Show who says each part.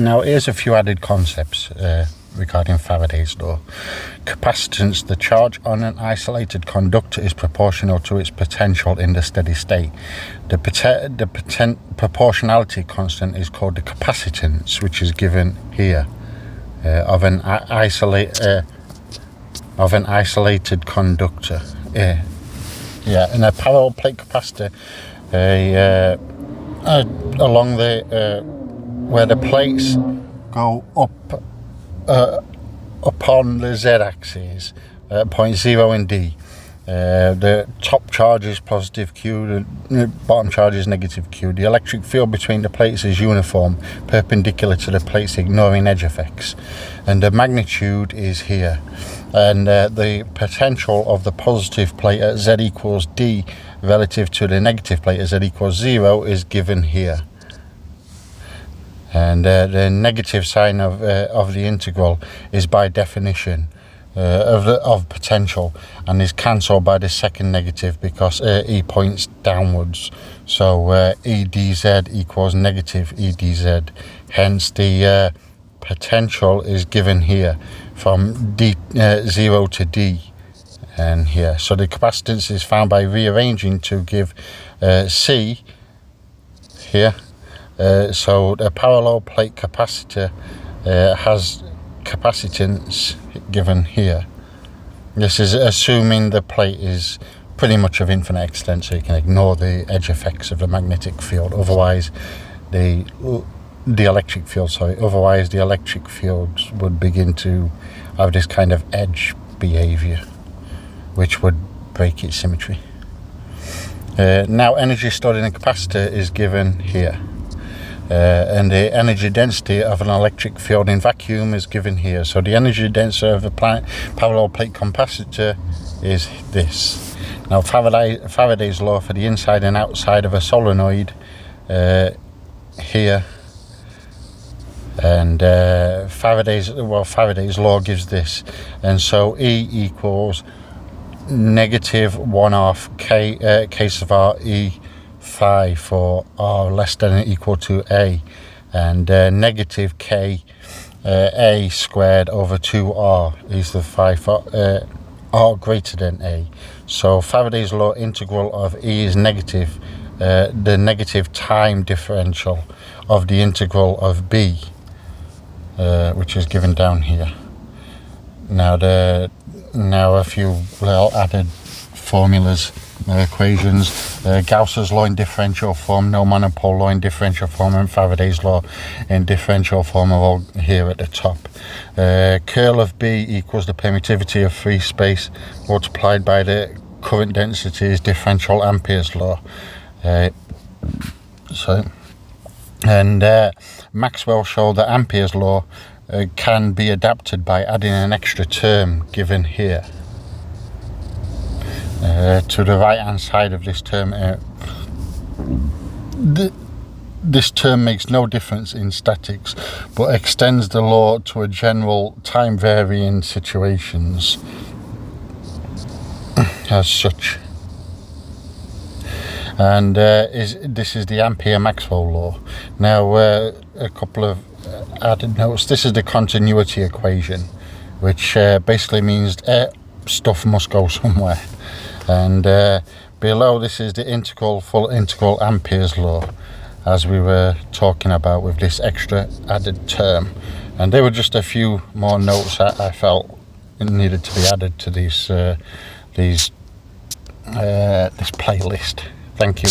Speaker 1: Now here's a few added concepts regarding Faraday's law. Capacitance: the charge on an isolated conductor is proportional to its potential in the steady state. The proportionality constant is called the capacitance, which is given here, of an isolated conductor. In a parallel plate capacitor, along the where the plates go up upon the z-axis at point 0 in D. The top charge is positive Q, the bottom charge is negative Q. The electric field between the plates is uniform, perpendicular to the plates, ignoring edge effects, and the magnitude is here. And the potential of the positive plate at Z equals D relative to the negative plate at Z equals 0 is given here. And the negative sign of the integral is by definition of potential, and is cancelled by the second negative because E points downwards. So E dz equals negative E dz. Hence the potential is given here from D 0 to D, and here. So the capacitance is found by rearranging to give C here. So the parallel plate capacitor has capacitance given here. This is assuming the plate is pretty much of infinite extent, so you can ignore the edge effects of the magnetic field. Otherwise, the electric field, otherwise the electric fields would begin to have this kind of edge behavior, which would break its symmetry. Now energy stored in a capacitor is given here. And the energy density of an electric field in vacuum is given here. So the energy density of a parallel plate capacitor is this. Now Faraday's law for the inside and outside of a solenoid here, and Faraday's law gives this, and so E equals negative 1/2 K sub R E phi for R less than or equal to A, and negative K A squared over 2R is the phi for R greater than A. So Faraday's law integral of E is negative, the negative time differential of the integral of B, which is given down here. Now a few little added formulas. Equations: Gauss's law in differential form, no monopole law in differential form, and Faraday's law in differential form are all here at the top. Curl of B equals the permittivity of free space multiplied by the current density is differential Ampere's law. Maxwell showed that Ampere's law can be adapted by adding an extra term given here. To the right hand side of this term, this term makes no difference in statics, but extends the law to a general time varying situations as such. And this is the Ampere-Maxwell law. Now a couple of added notes. This is the continuity equation, which basically means stuff must go somewhere. And below this is the full integral Ampere's law, as we were talking about with this extra added term. And there were just a few more notes that I felt needed to be added to this playlist. Thank you.